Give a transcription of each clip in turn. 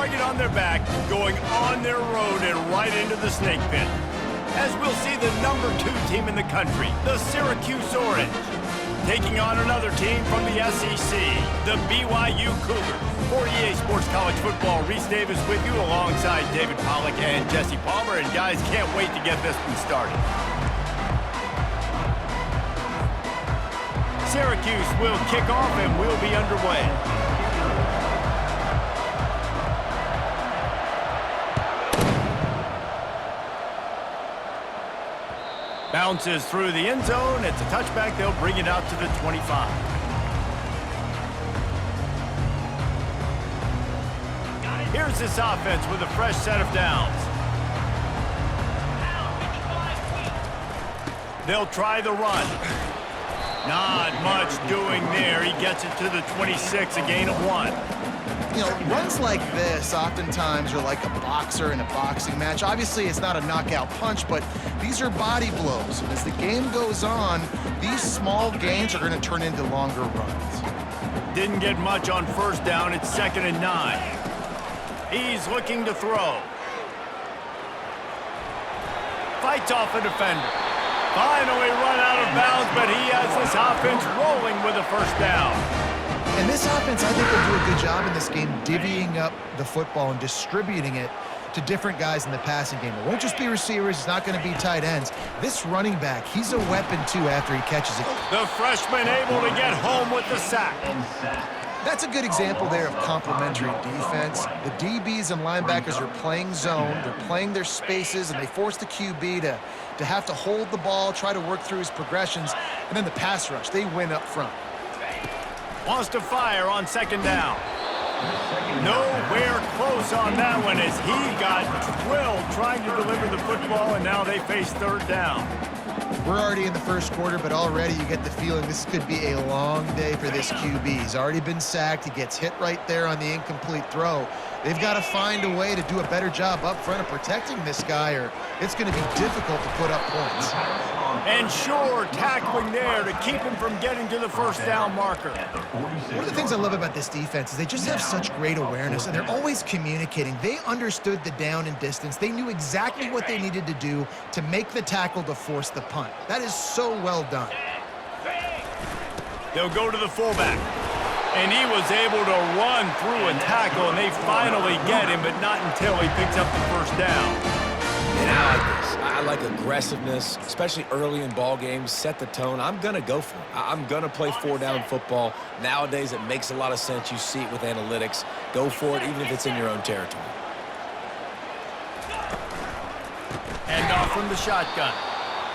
target on their back, going on their road and right into the snake pit. As we'll see the number 2 team in the country, the Syracuse Orange, taking on another team from the SEC, the BYU Cougars. For EA Sports College Football, Reese Davis with you alongside David Pollack and Jesse Palmer. And guys, can't wait to get this one started. Syracuse will kick off and we'll be underway. Bounces through the end zone. It's a touchback. They'll bring it out to the 25. Here's this offense with a fresh set of downs. They'll try the run. Not much doing there. He gets it to the 26, a gain of 1. You know, runs like this oftentimes are like a boxer in a boxing match. Obviously, it's not a knockout punch, but these are body blows. And as the game goes on, these small gains are going to turn into longer runs. Didn't get much on first down. It's 2nd and 9. He's looking to throw. Fights off a defender. Finally run out of bounds, but he has this offense rolling with a first down. And this offense, I think, will do a good job in this game divvying up the football and distributing it to different guys in the passing game. It won't just be receivers. It's not going to be tight ends. This running back, he's a weapon, too, after he catches it. The freshman able to get home with the sack. That's a good example there of complementary defense. The DBs and linebackers are playing zone. They're playing their spaces, and they force the QB to have to hold the ball, try to work through his progressions, and then the pass rush, they win up front. Wants to fire on 2nd down. Nowhere close on that one as he got drilled trying to deliver the football, and now they face 3rd down. We're already in the first quarter, but already you get the feeling this could be a long day for this QB. He's already been sacked. He gets hit right there on the incomplete throw. They've got to find a way to do a better job up front of protecting this guy, or it's going to be difficult to put up points. And sure, tackling there to keep him from getting to the first down marker. One of the things I love about this defense is they just have such great awareness, and they're always communicating. They understood the down and distance. They knew exactly what they needed to do to make the tackle to force the punt. That is so well done. They'll go to the fullback. And he was able to run through a tackle, and they finally get him, but not until he picks up the first down. And I like this. I like aggressiveness, especially early in ball games. Set the tone. I'm going to go for it. I'm going to play 4-down football. Nowadays, it makes a lot of sense. You see it with analytics. Go for it, even if it's in your own territory. Hand off from the shotgun.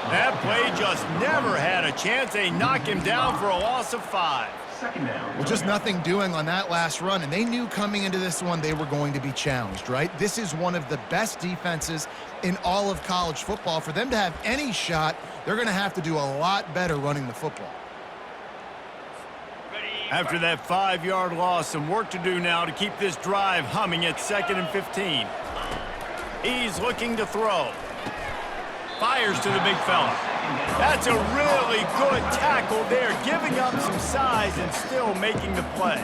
That play just never had a chance. They knock him down for a loss of 5. Well, just nothing doing on that last run, and they knew coming into this one they were going to be challenged, right? This is one of the best defenses in all of college football. For them to have any shot, they're going to have to do a lot better running the football. After that 5-yard loss, some work to do now to keep this drive humming at 2nd and 15. He's looking to throw. Fires to the big fella. That's a really good tackle there, giving up some size and still making the play.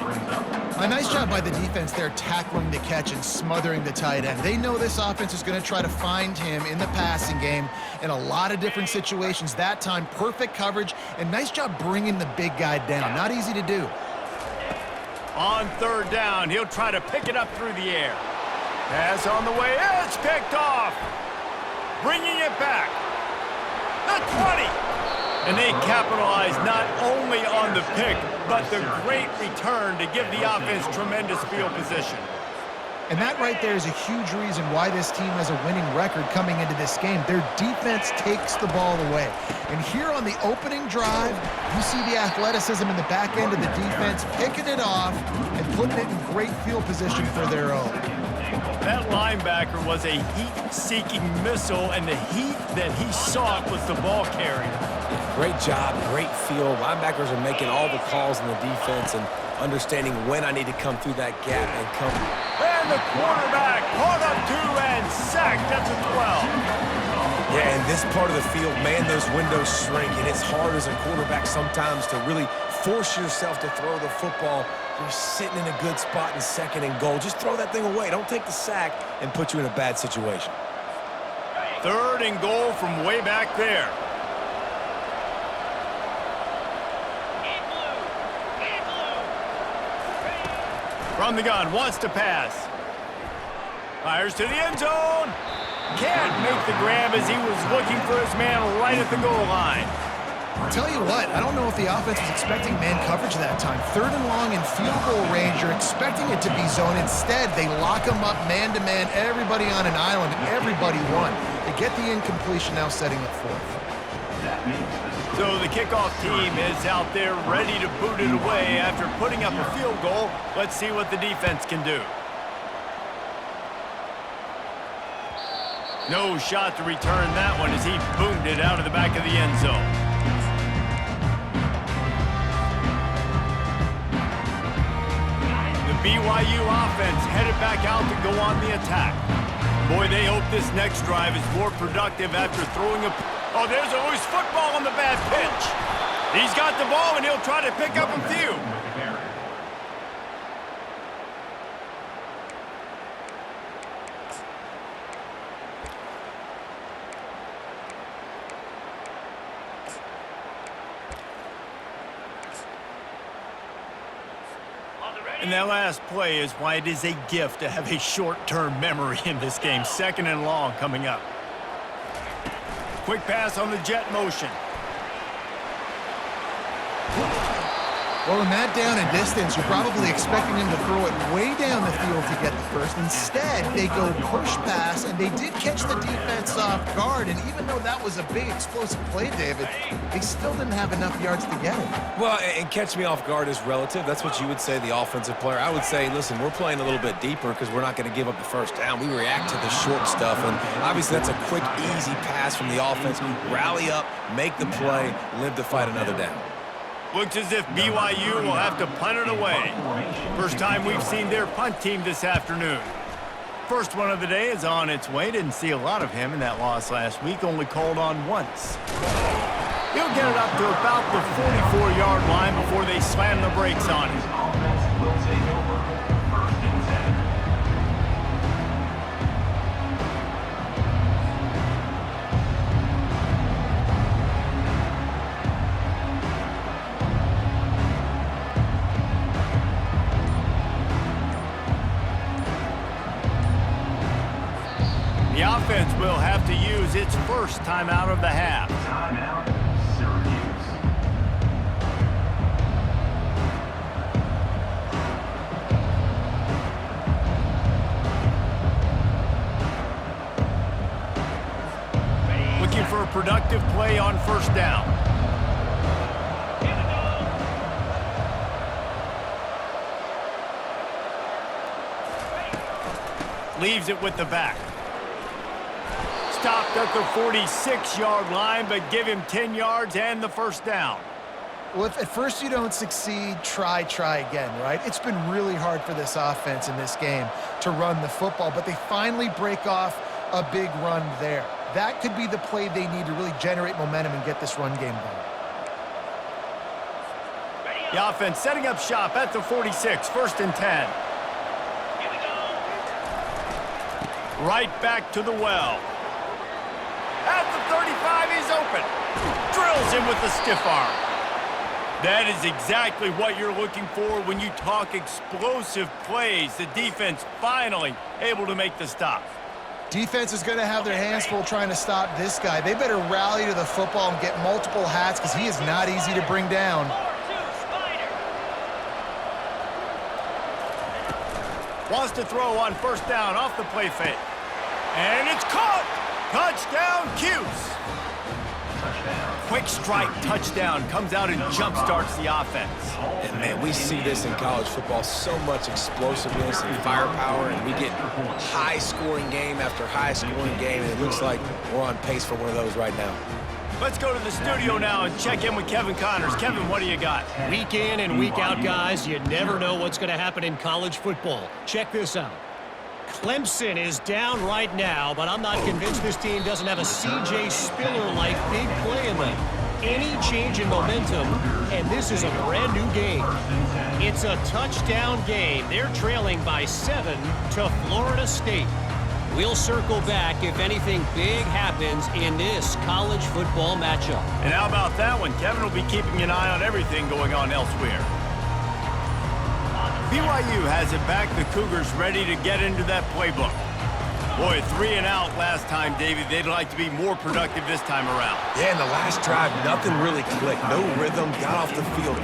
A nice job by the defense there, tackling the catch and smothering the tight end. They know this offense is going to try to find him in the passing game in a lot of different situations. That time, perfect coverage, and nice job bringing the big guy down. Not easy to do. On 3rd down, he'll try to pick it up through the air. Pass on the way. It's picked off. Bringing it back. The 20. And they capitalize not only on the pick, but the great return to give the offense tremendous field position. And that right there is a huge reason why this team has a winning record coming into this game. Their defense takes the ball away. And here on the opening drive, you see the athleticism in the back end of the defense, picking it off and putting it in great field position for their own. That linebacker was a heat-seeking missile, and the heat that he sought was the ball carrier. Great job, great feel. Linebackers are making all the calls in the defense and understanding when I need to come through that gap and come. And the quarterback caught up to and sacked at the 12. Yeah, in this part of the field, man, those windows shrink, and it's hard as a quarterback sometimes to really force yourself to throw the football You're sitting in a good spot in second and goal. Just throw that thing away. Don't take the sack and put you in a bad situation. 3rd and goal from way back there. From the gun, wants to pass. Fires to the end zone. Can't make the grab as he was looking for his man right at the goal line. I'll tell you what, I don't know if the offense was expecting man coverage that time. 3rd and long in field goal range, you're expecting it to be zone. Instead, they lock them up man-to-man, everybody on an island, and everybody won. They get the incompletion, now setting up 4th. So the kickoff team is out there ready to boot it away after putting up a field goal. Let's see what the defense can do. No shot to return that one as he boomed it out of the back of the end zone. The BYU offense headed back out to go on the attack. Boy, they hope this next drive is more productive after throwing a... Oh, there's a loose football on the bad pitch. He's got the ball, and he'll try to pick up a few. And that last play is why it is a gift to have a short-term memory in this game. 2nd and long coming up. Quick pass on the jet motion. Well, in that down and distance, you're probably expecting him to throw it way down the field to get the first. Instead, they go push pass, and they did catch the defense off guard. And even though that was a big explosive play, David, they still didn't have enough yards to get it. Well, and catch me off guard is relative. That's what you would say, the offensive player. I would say, listen, we're playing a little bit deeper because we're not going to give up the first down. We react to the short stuff, and obviously that's a quick, easy pass from the offense. Rally up, make the play, live to fight another down. Looks as if BYU will have to punt it away. First time we've seen their punt team this afternoon. First one of the day is on its way. Didn't see a lot of him in that loss last week. Only called on once. He'll get it up to about the 44-yard line before they slam the brakes on it. The offense will have to use its first timeout of the half. Timeout, Syracuse. Looking for a productive play on first down. Leaves it with the back. Stopped at the 46-yard line, but give him 10 yards and the first down. Well, if at first you don't succeed, try again, right? It's been really hard for this offense in this game to run the football, but they finally break off a big run there. That could be the play they need to really generate momentum and get this run game going. The offense setting up shop at the 46, 1st and 10. Right back to the well. At the 35, he's open. Drills him with the stiff arm. That is exactly what you're looking for when you talk explosive plays. The defense finally able to make the stop. Defense is going to have their hands full trying to stop this guy. They better rally to the football and get multiple hats because he is not easy to bring down. Wants to throw on first down off the play fake. And it's caught! Touchdown, Cuse! Quick strike touchdown comes out and jump starts the offense. And man, we see this in college football, so much explosiveness and firepower, and we get high-scoring game after high-scoring game, and it looks like we're on pace for one of those right now. Let's go to the studio now and check in with Kevin Connors. Kevin, what do you got? Week in and week out, guys, you never know what's going to happen in college football. Check this out. Clemson is down right now, but I'm not convinced this team doesn't have a C.J. Spiller-like big play in them. Any change in momentum, and this is a brand new game. It's a touchdown game. They're trailing by 7 to Florida State. We'll circle back if anything big happens in this college football matchup. And how about that one? Kevin will be keeping an eye on everything going on elsewhere. BYU has it back. The Cougars ready to get into that playbook. Boy, 3 and out last time, Davey. They'd like to be more productive this time around. Yeah, in the last drive, nothing really clicked. No rhythm. Got off the field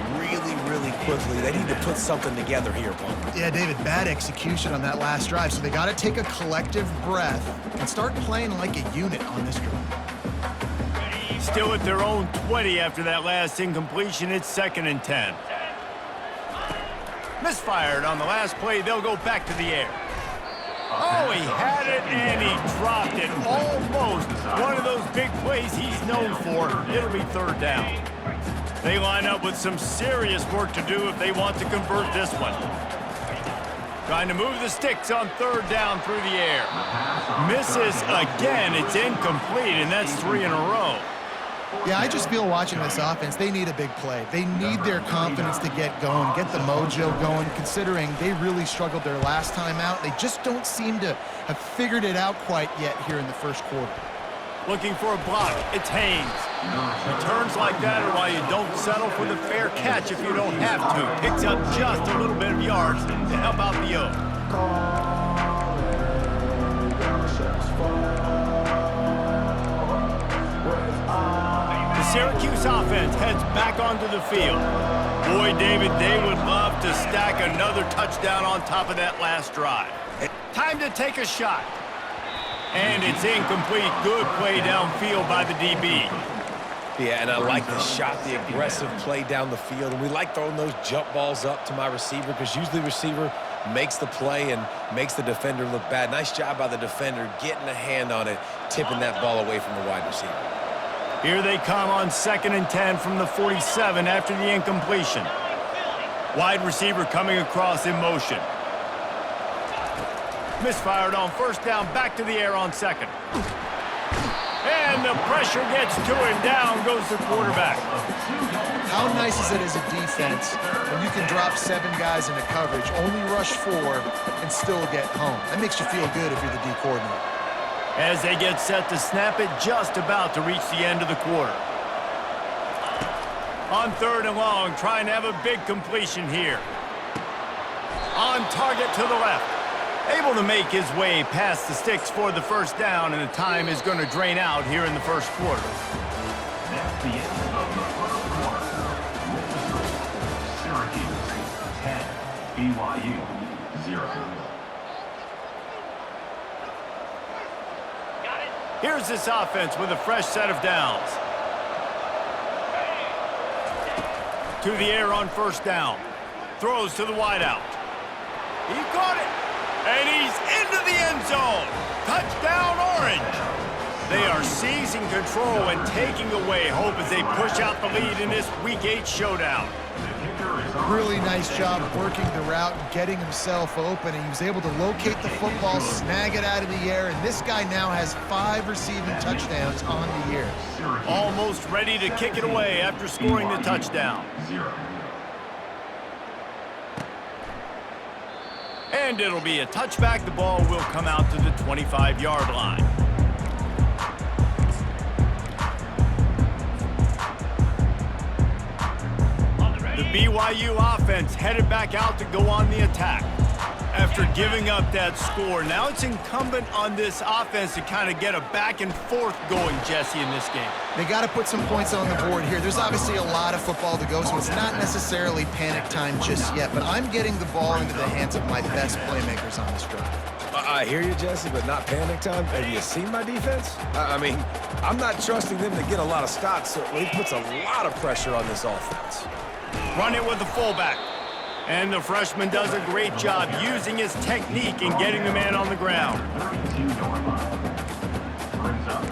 really quickly. They need to put something together here, Bunk. Yeah, David, bad execution on that last drive. So they got to take a collective breath and start playing like a unit on this drive. Still at their own 20 after that last incompletion. It's 2nd and 10. Misfired on the last play. They'll go back to the air. Oh, he had it and he dropped it. Almost one of those big plays he's known for. It'll be 3rd down. They line up with some serious work to do if they want to convert this one. Trying to move the sticks on 3rd down through the air. Misses again. It's incomplete, and that's 3 in a row. Yeah, I just feel watching this offense, they need a big play. They need their confidence to get going, get the mojo going, considering they really struggled their last time out. They just don't seem to have figured it out quite yet here in the first quarter. Looking for a block. It's Haynes. Returns like that are why you don't settle for the fair catch if you don't have to. Picks up just a little bit of yards to help out the Oak. Syracuse offense heads back onto the field. Boy, David, they would love to stack another touchdown on top of that last drive. Time to take a shot. And it's incomplete. Good play downfield by the DB. Yeah, and I like the shot, the aggressive play down the field. And we like throwing those jump balls up to my receiver because usually the receiver makes the play and makes the defender look bad. Nice job by the defender getting a hand on it, tipping that ball away from the wide receiver. Here they come on 2nd and 10 from the 47 after the incompletion. Wide receiver coming across in motion. Misfired on 1st down, back to the air on 2nd. And the pressure gets to him. Down goes the quarterback. How nice is it as a defense when you can drop 7 guys into coverage, only rush 4, and still get home? That makes you feel good if you're the D coordinator. As they get set to snap it, just about to reach the end of the quarter. On 3rd and long, trying to have a big completion here. On target to the left. Able to make his way past the sticks for the 1st down, and the time is going to drain out here in the 1st quarter. That's the end of the first quarter. Syracuse 10, BYU 0. Here's this offense with a fresh set of downs. To the air on 1st down. Throws to the wideout. He caught it. And he's into the end zone. Touchdown, Orange. They are seizing control and taking away hope as they push out the lead in this Week 8 showdown. Really nice job working the route and getting himself open, and he was able to locate the football, snag it out of the air, and this guy now has 5 receiving touchdowns on the year. Almost ready to kick it away after scoring the touchdown. And it'll be a touchback. The ball will come out to the 25-yard line. The BYU offense headed back out to go on the attack. After giving up that score, now it's incumbent on this offense to kind of get a back and forth going, Jesse, in this game. They got to put some points on the board here. There's obviously a lot of football to go, so it's not necessarily panic time just yet, but I'm getting the ball into the hands of my best playmakers on this drive. I hear you, Jesse, but not panic time. Have you seen my defense? I mean, I'm not trusting them to get a lot of stops, so it puts a lot of pressure on this offense. Run it with the fullback. And the freshman does a great job using his technique and getting the man on the ground. 32-yard line. Brings up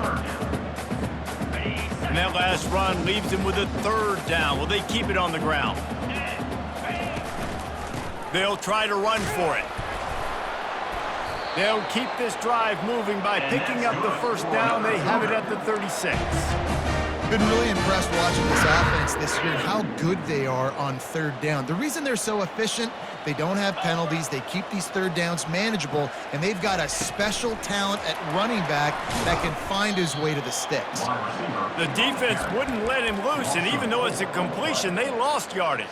3rd down. And that last run leaves him with a 3rd down. Will they keep it on the ground? They'll try to run for it. They'll keep this drive moving by picking up the 1st down. They have it at the 36. Been really impressed watching this offense this year and how good they are on third down. The reason they're so efficient, they don't have penalties, they keep these third downs manageable, and they've got a special talent at running back that can find his way to the sticks. The defense wouldn't let him loose, and even though it's a completion, they lost yardage.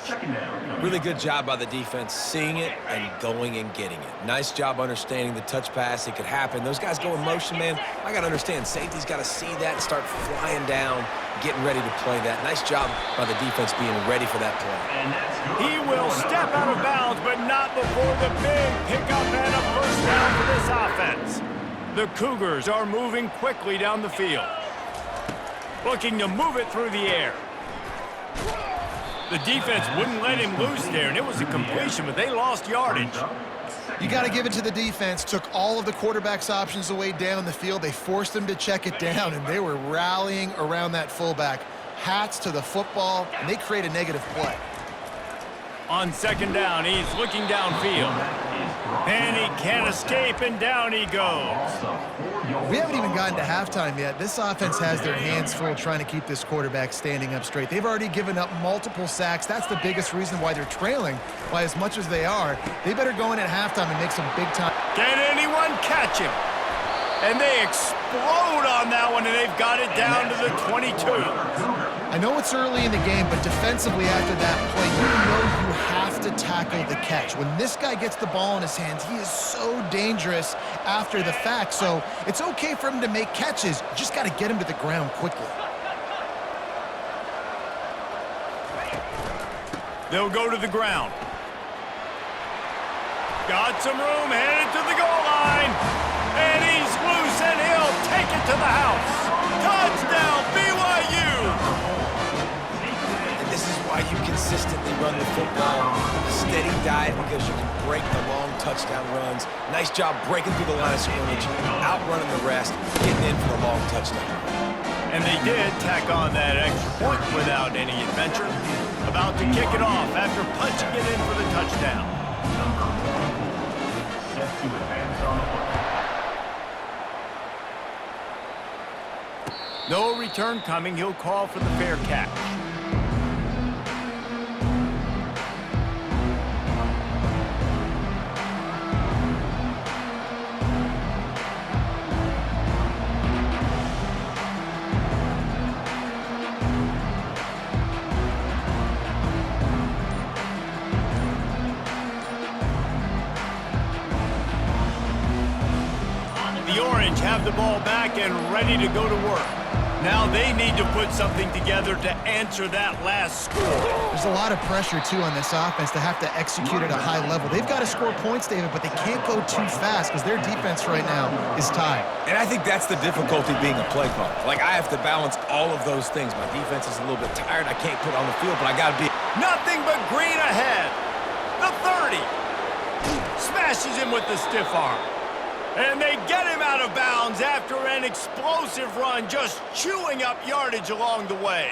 Really good job by the defense, seeing it and going and getting it. Nice job understanding the touch pass. It could happen. Those guys go in motion, man. I got to understand, safety's got to see that and start flying down, getting ready to play that. Nice job by the defense being ready for that play. He will step out of bounds, but not before the big pickup and a first down for this offense. The Cougars are moving quickly down the field, looking to move it through the air. The defense wouldn't let him loose there, and it was a completion, but they lost yardage. You got to give it to the defense. Took all of the quarterback's options away down the field. They forced them to check it down, and they were rallying around that fullback. Hats to the football, and they create a negative play. On second down, he's looking downfield. And he can't escape, and down he goes. We haven't even gotten to halftime yet. This offense has their hands full trying to keep this quarterback standing up straight. They've already given up multiple sacks. That's the biggest reason why they're trailing by as much as they are. They better go in at halftime and make some big time. Can anyone catch him? And they explode on that one, and they've got it down to the 22. I know it's early in the game, but defensively after that play, you know you have to tackle the catch. When this guy gets the ball in his hands, he is so dangerous after the fact. So it's okay for him to make catches. You just got to get him to the ground quickly. They'll go to the ground. Got some room, headed to the goal line. And he's loose, and he'll take it to the house. Touchdown, BYU! And this is why you consistently run the football. A steady diet because you can break the long touchdown runs. Nice job breaking through the line of scrimmage, outrunning the rest, getting in for the long touchdown. And they did tack on that extra point without any adventure. About to kick it off after punching it in for the touchdown. Set to advance on the football. No return coming. He'll call for the fair catch. The Orange have the ball back and ready to go to work. Now they need to put something together to answer that last score. There's a lot of pressure, too, on this offense to have to execute at a high level. They've got to score points, David, but they can't go too fast because their defense right now is tied. And I think that's the difficulty being a play caller. Like, I have to balance all of those things. My defense is a little bit tired. I can't put it on the field, but I got to be. Nothing but green ahead. The 30. Smashes him with the stiff arm. And they get him out of bounds after an explosive run, just chewing up yardage along the way.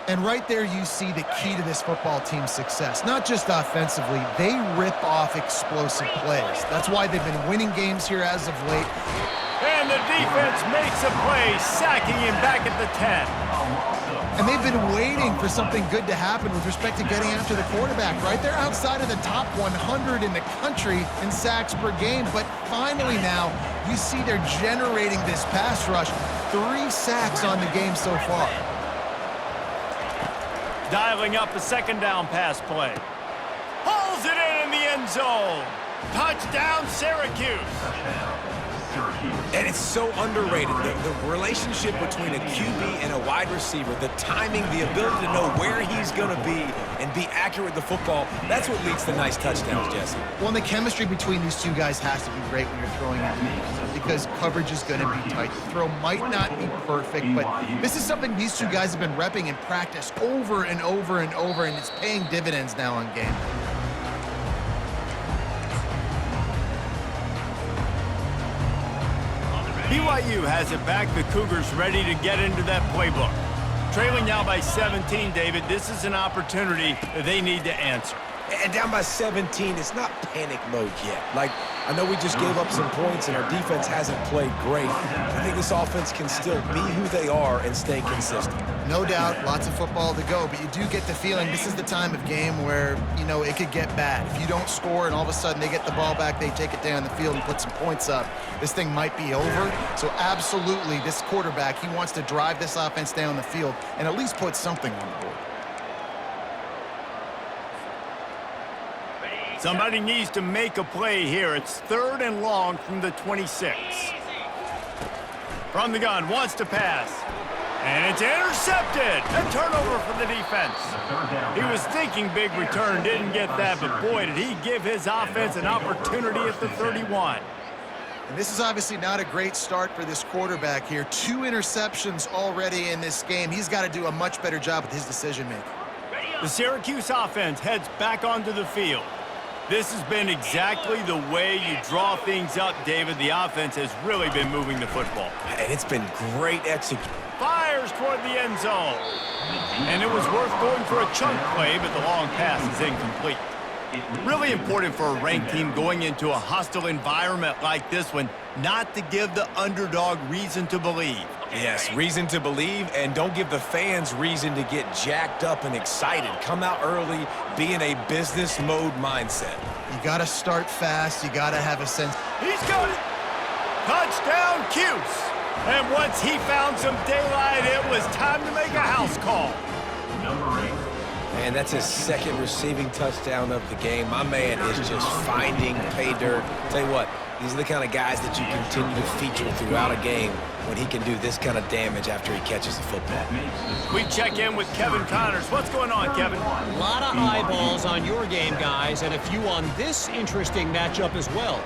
And right there you see the key to this football team's success. Not just offensively, they rip off explosive plays. That's why they've been winning games here as of late. And the defense makes a play, sacking him back at the 10. And they've been waiting for something good to happen with respect to getting after the quarterback, right? They're outside of the top 100 in the country in sacks per game, but finally now you see they're generating this pass rush. 3 sacks on the game so far. Dialing up a second down pass play. Pulls it in the end zone. Touchdown, Syracuse. And it's so underrated. The relationship between a QB and a wide receiver, the timing, the ability to know where he's going to be and be accurate with the football, that's what leads to nice touchdowns, Jesse. Well, and the chemistry between these two guys has to be great when you're throwing it because coverage is going to be tight. The throw might not be perfect, but this is something these two guys have been repping in practice over and over and over, and it's paying dividends now on game. BYU has it back. The Cougars ready to get into that playbook. Trailing now by 17, David. This is an opportunity that they need to answer. And down by 17, it's not panic mode yet. Like, I know we just gave up some points and our defense hasn't played great. I think this offense can still be who they are and stay consistent. No doubt, lots of football to go, but you do get the feeling this is the time of game where, you know, it could get bad. If you don't score and all of a sudden they get the ball back, they take it down the field and put some points up, this thing might be over. So absolutely, this quarterback, he wants to drive this offense down the field and at least put something on the board. Somebody needs to make a play here. It's 3rd and long from the 26. From the gun, wants to pass. And it's intercepted. A turnover for the defense. He was thinking big return, didn't get that, but boy, did he give his offense an opportunity at the 31. And this is obviously not a great start for this quarterback here. 2 interceptions already in this game. He's got to do a much better job with his decision-making. The Syracuse offense heads back onto the field. This has been exactly the way you draw things up, David. The offense has really been moving the football. And it's been great execution. Fires toward the end zone. And it was worth going for a chunk play, but the long pass is incomplete. Really important for a ranked team going into a hostile environment like this one, not to give the underdog reason to believe. Yes, reason to believe, and don't give the fans reason to get jacked up and excited. Come out early, be in a business mode mindset. You got to start fast. You got to have a sense. He's got it. Touchdown, Cuse. And once he found some daylight, it was time to make a house call. Number 8. And that's his 2nd receiving touchdown of the game. My man is just finding pay dirt. Tell you what, these are the kind of guys that you continue to feature throughout a game when he can do this kind of damage after he catches the football. We check in with Kevin Connors. What's going on, Kevin? A lot of eyeballs on your game, guys, and a few on this interesting matchup as well.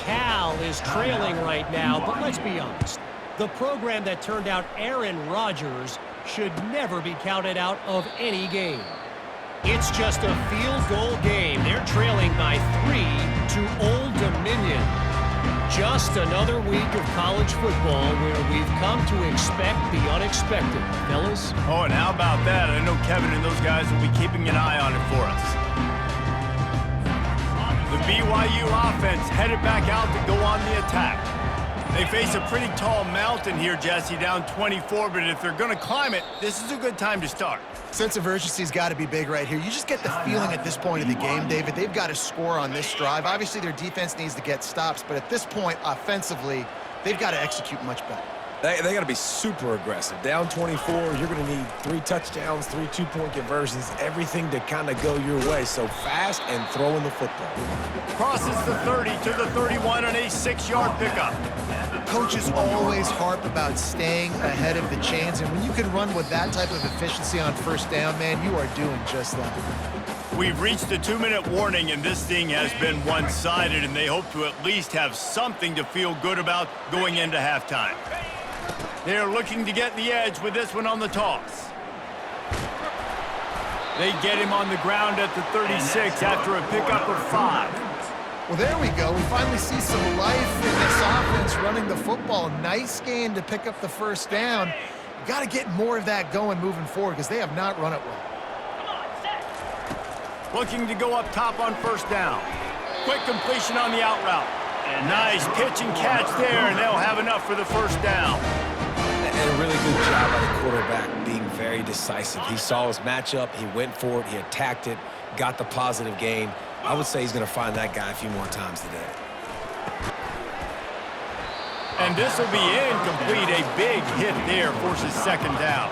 Cal is trailing right now, but let's be honest. The program that turned out Aaron Rodgers should never be counted out of any game. It's just a field goal game. They're trailing by 3 to Old Dominion. Just another week of college football where we've come to expect the unexpected, fellas. Oh, and how about that? I know Kevin and those guys will be keeping an eye on it for us. The BYU offense headed back out to go on the attack. They face a pretty tall mountain here, Jesse, down 24, but if they're going to climb it, this is a good time to start. Sense of urgency's got to be big right here. You just get the feeling at this point of the game, David, they've got to score on this drive. Obviously, their defense needs to get stops, but at this point, offensively, they've got to execute much better. They got to be super aggressive. Down 24, you're going to need 3 touchdowns, 3 two-point conversions, everything to kind of go your way. So fast and throwing the football. Crosses the 30 to the 31 on a 6-yard pickup. Coaches always harp about staying ahead of the chains, and when you can run with that type of efficiency on first down, man, you are doing just that. We've reached the 2-minute warning, and this thing has been one-sided, and they hope to at least have something to feel good about going into halftime. They're looking to get the edge with this one on the toss. They get him on the ground at the 36 after a pickup of 5. Well, there we go. We finally see some life in this offense running the football. Nice gain to pick up the first down. You got to get more of that going moving forward because they have not run it well. Looking to go up top on first down. Quick completion on the out route. Nice pitch and catch there, and they'll have enough for the first down. And a really good job by the quarterback being very decisive. He saw his matchup, he went for it, he attacked it, got the positive gain. I would say he's going to find that guy a few more times today. And this will be incomplete. A big hit there forces second down.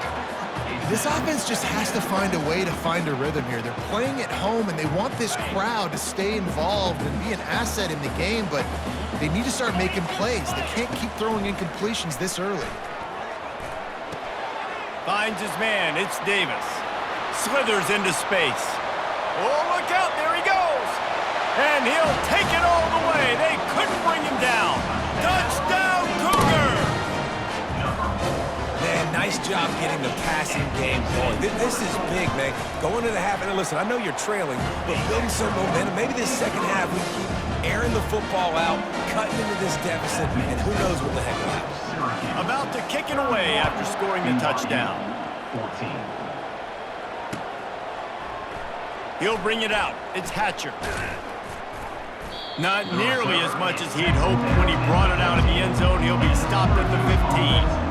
This offense just has to find a way to find a rhythm here. They're playing at home, and they want this crowd to stay involved and be an asset in the game, but they need to start making plays. They can't keep throwing incompletions this early. Finds his man. It's Davis. Slithers into space. Oh, look out. There he goes. And he'll take it all the way. They couldn't bring him down. Touchdown, Cougar! Man, nice job getting the passing game going. This is big, man. Going into the half, and listen, I know you're trailing, but building some momentum. Maybe this second half we keep airing the football out, cutting into this deficit, and who knows what the heck will happen. About to kick it away after scoring the touchdown. 14. He'll bring it out. It's Hatcher. Not nearly as much as he'd hoped when he brought it out of the end zone. He'll be stopped at the 15.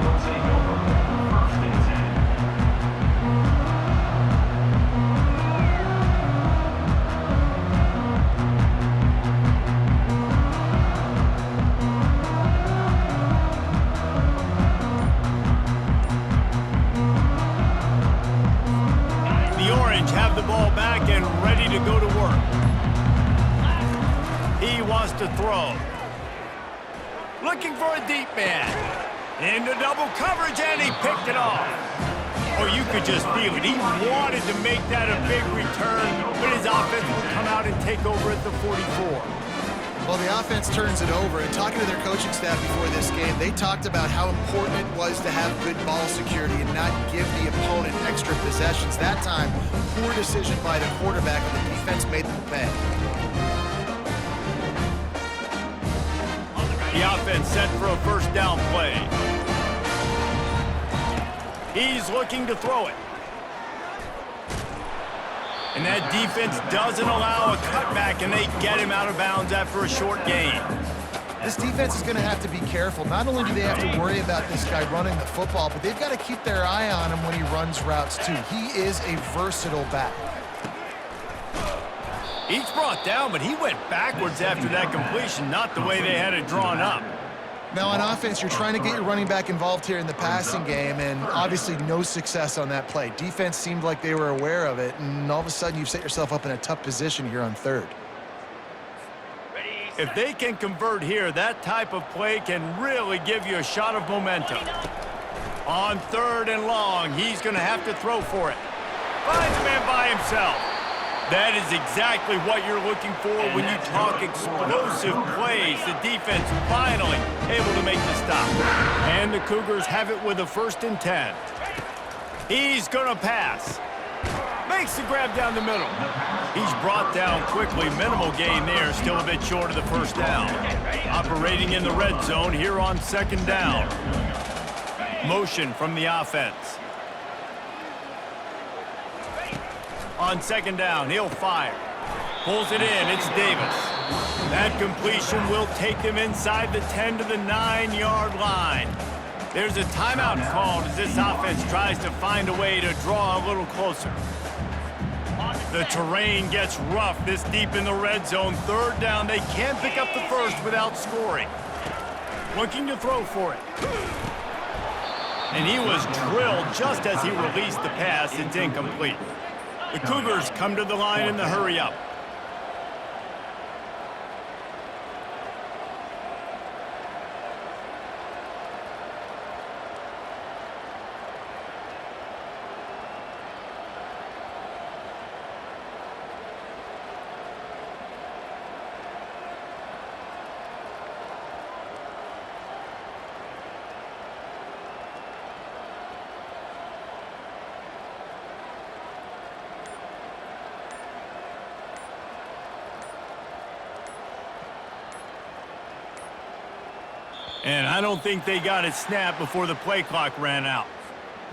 Have the ball back and ready to go to work. He wants to throw. Looking for a deep man. Into double coverage, and he picked it off. Oh, you could just feel it. He wanted to make that a big return, but his offense will come out and take over at the 44. Well, the offense turns it over, and talking to their coaching staff before this game, they talked about how important it was to have good ball security and not give the opponent extra possessions. That time, poor decision by the quarterback, and the defense made them pay. The offense set for a first down play. He's looking to throw it. And that defense doesn't allow a cutback, and they get him out of bounds after a short gain. This defense is going to have to be careful. Not only do they have to worry about this guy running the football, but they've got to keep their eye on him when he runs routes, too. He is a versatile back. He's brought down, but he went backwards after that completion, not the way they had it drawn up. Now, on offense, you're trying to get your running back involved here in the passing game, and obviously no success on that play. Defense seemed like they were aware of it, and all of a sudden you've set yourself up in a tough position here on third. If they can convert here, that type of play can really give you a shot of momentum. On third and long, he's going to have to throw for it. Finds a man by himself. That is exactly what you're looking for when you talk explosive plays. The defense finally able to make the stop. And the Cougars have it with a 1st and 10. He's going to pass. Makes the grab down the middle. He's brought down quickly. Minimal gain there. Still a bit short of the first down. Operating in the red zone here on 2nd down. Motion from the offense. On 2nd down, he'll fire. Pulls it in, it's Davis. That completion will take him inside the 10 to the 9-yard line. There's a timeout called as this offense tries to find a way to draw a little closer. The terrain gets rough this deep in the red zone. 3rd down, they can't pick up the first without scoring. Looking to throw for it. And he was drilled just as he released the pass. It's incomplete. The Cougars come to the line in the hurry-up. And I don't think they got it snapped before the play clock ran out.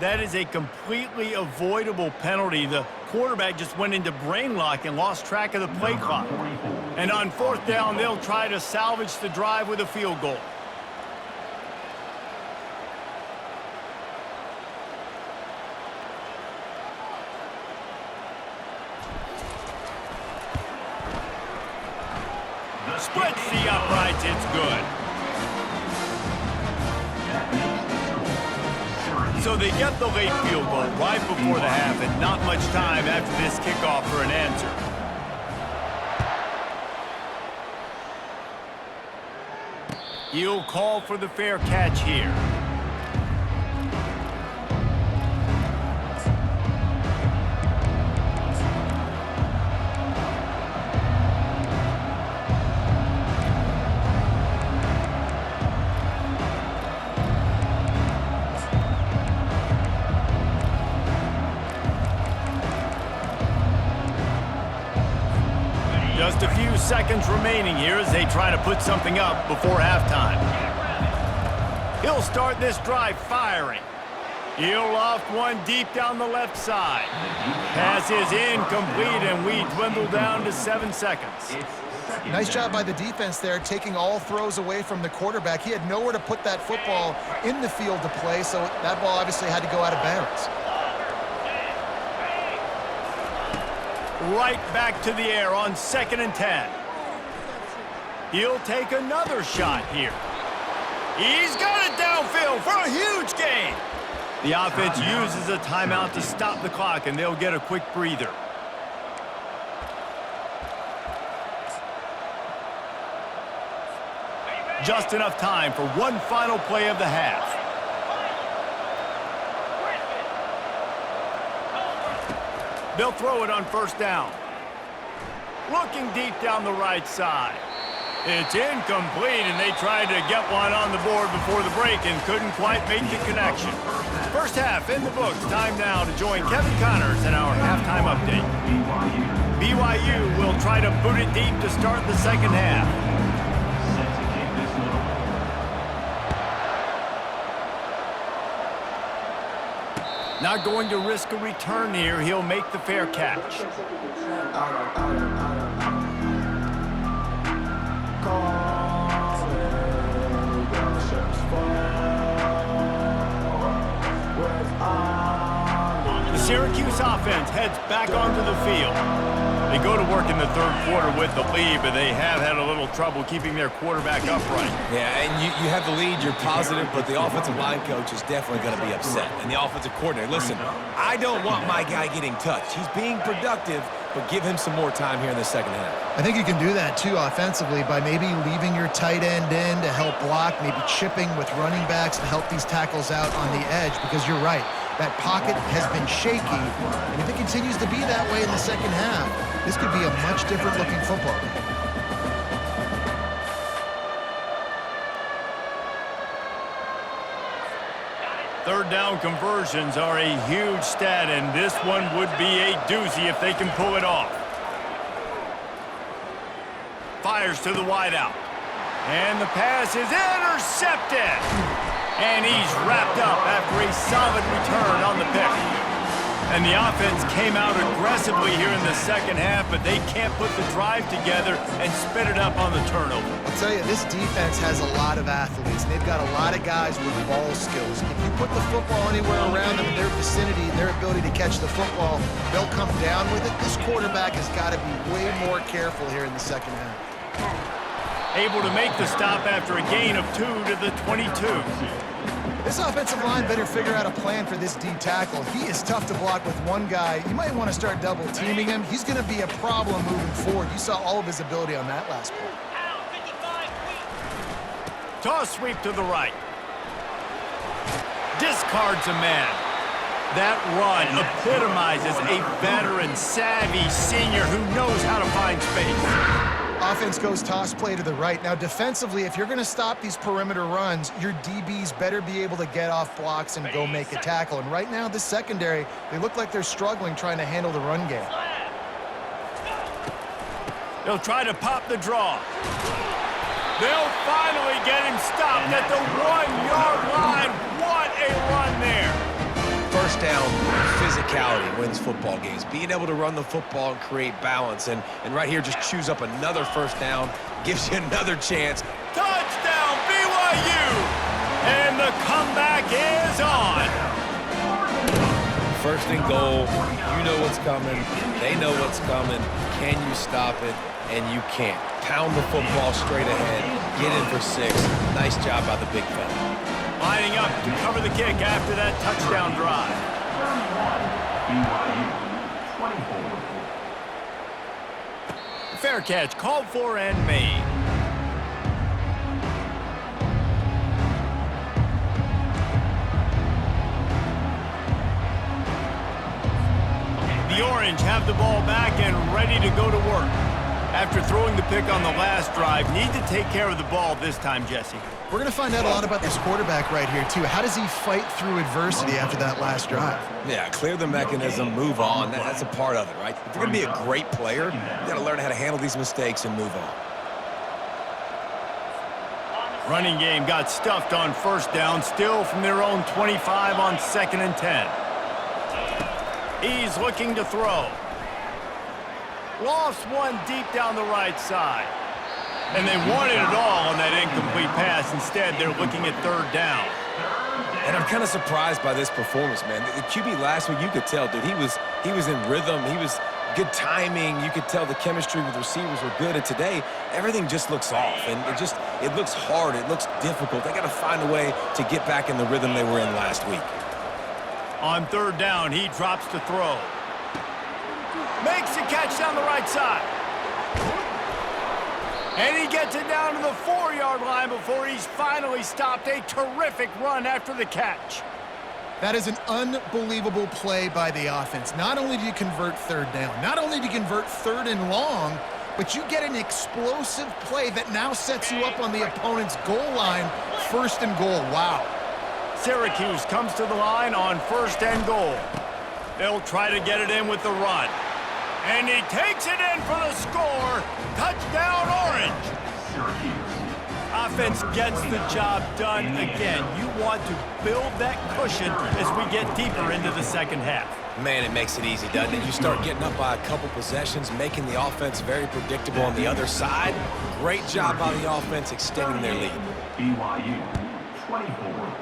That is a completely avoidable penalty. The quarterback just went into brain lock and lost track of the play clock. And on 4th down, they'll try to salvage the drive with a field goal. Splits the uprights, it's good. So they get the late field goal right before the half, and not much time after this kickoff for an answer. He'll call for the fair catch here. Just a few seconds remaining here as they try to put something up before halftime. He'll start this drive firing. He'll loft one deep down the left side. Pass is incomplete, and we dwindle down to 7 seconds. Nice job by the defense there, taking all throws away from the quarterback. He had nowhere to put that football in the field to play, so that ball obviously had to go out of bounds. Right back to the air on 2nd and 10. He'll take another shot here. He's got it downfield for a huge gain. The offense uses a timeout to stop the clock, and they'll get a quick breather. Just enough time for one final play of the half. They'll throw it on 1st down. Looking deep down the right side. It's incomplete, and they tried to get one on the board before the break and couldn't quite make the connection. First half in the books. Time now to join Kevin Connors in our halftime update. BYU will try to boot it deep to start the 2nd half. Not going to risk a return here. He'll make the fair catch. The Syracuse offense heads back onto the field. They go to work in the 3rd quarter with the lead, but they have had a little trouble keeping their quarterback upright. Yeah, and you have the lead, you're positive, but the offensive line coach is definitely going to be upset. And the offensive coordinator, listen, I don't want my guy getting touched. He's being productive, but give him some more time here in the 2nd half. I think you can do that, too, offensively, by maybe leaving your tight end in to help block, maybe chipping with running backs to help these tackles out on the edge, because you're right. That pocket has been shaky, and if it continues to be that way in the 2nd half, this could be a much different-looking football game. Third down conversions are a huge stat, and this one would be a doozy if they can pull it off. Fires to the wideout. And the pass is intercepted. And he's wrapped up after a solid return on the pick. And the offense came out aggressively here in the 2nd half, but they can't put the drive together and spit it up on the turnover. I'll tell you, this defense has a lot of athletes, and they've got a lot of guys with ball skills. If you put the football anywhere around them in their vicinity and their ability to catch the football, they'll come down with it. This quarterback has got to be way more careful here in the 2nd half. Able to make the stop after a gain of 2 to the 22. This offensive line better figure out a plan for this D tackle. He is tough to block with one guy. You might want to start double teaming him. He's going to be a problem moving forward. You saw all of his ability on that last play. Toss sweep to the right. Discards a man. That run epitomizes a veteran, savvy senior who knows how to find space. Offense goes toss play to the right. Now, defensively, if you're going to stop these perimeter runs, your DBs better be able to get off blocks and go make a tackle. And right now, this secondary, they look like they're struggling trying to handle the run game. They'll try to pop the draw. They'll finally get him stopped at the 1-yard line. What a run there. First down, physicality wins football games. Being able to run the football and create balance. And right here, just choose up another first down. Gives you another chance. Touchdown, BYU! And the comeback is on. First and goal. You know what's coming. They know what's coming. Can you stop it? And you can't. Pound the football straight ahead. Get in for 6. Nice job by the big fella. Lining up to cover the kick after that touchdown drive. Fair catch called for and made. The Orange have the ball back and ready to go to work. After throwing the pick on the last drive, need to take care of the ball this time, Jesse. We're going to find out a lot about this quarterback right here, too. How does he fight through adversity after that last drive? Yeah, clear the mechanism, move on. That's a part of it, right? If you're going to be a great player, you got to learn how to handle these mistakes and move on. Running game got stuffed on first down, still from their own 25 on 2nd and 10. He's looking to throw. Lofts one deep down the right side. And they wanted it all on that incomplete pass. Instead, they're looking at 3rd down. And I'm kind of surprised by this performance, man. The QB last week, you could tell, dude, he was in rhythm. He was good timing. You could tell the chemistry with receivers were good. And today, everything just looks off. And it looks hard. It looks difficult. They got to find a way to get back in the rhythm they were in last week. On 3rd down, he drops to throw. Makes a catch down the right side. And he gets it down to the 4-yard line before he's finally stopped. A terrific run after the catch. That is an unbelievable play by the offense. Not only do you convert 3rd down, not only do you convert 3rd and long, but you get an explosive play that now sets you up on the opponent's goal line, 1st and goal. Wow. Syracuse comes to the line on 1st and goal. They'll try to get it in with the run. And he takes it in for the score. Touchdown, Orange. Offense gets the job done again. You want to build that cushion as we get deeper into the 2nd half. Man, it makes it easy, doesn't it? You start getting up by a couple possessions, making the offense very predictable on the other side. Great job by the offense extending their lead. BYU, 24.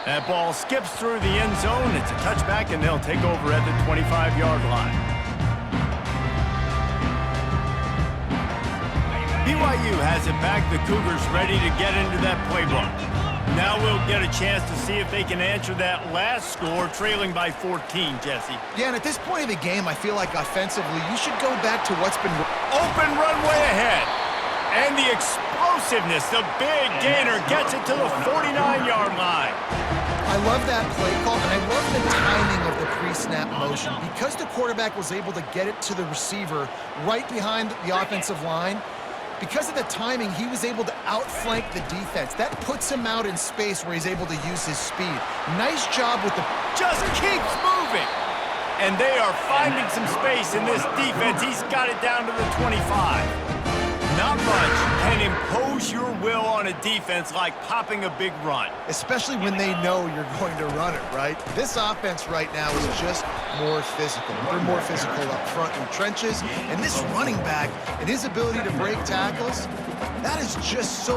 That ball skips through the end zone. It's a touchback, and they'll take over at the 25-yard line. BYU has it back. The Cougars ready to get into that playbook. Now we'll get a chance to see if they can answer that last score, trailing by 14, Jesse. Yeah, and at this point of the game, I feel like offensively, you should go back to what's been... Open runway ahead. And the explosiveness, the big gainer gets it to the 49-yard line. I love that play call, and I love the timing of the pre-snap motion. Because the quarterback was able to get it to the receiver right behind the offensive line, because of the timing, he was able to outflank the defense. That puts him out in space where he's able to use his speed. Nice job with the... Just keeps moving. And they are finding some space in this defense. He's got it down to the 25. Not much can impose your will on a defense like popping a big run. Especially when they know you're going to run it, right? This offense right now is just more physical. They're more physical up front in the trenches. And this running back and his ability to break tackles, that is just so...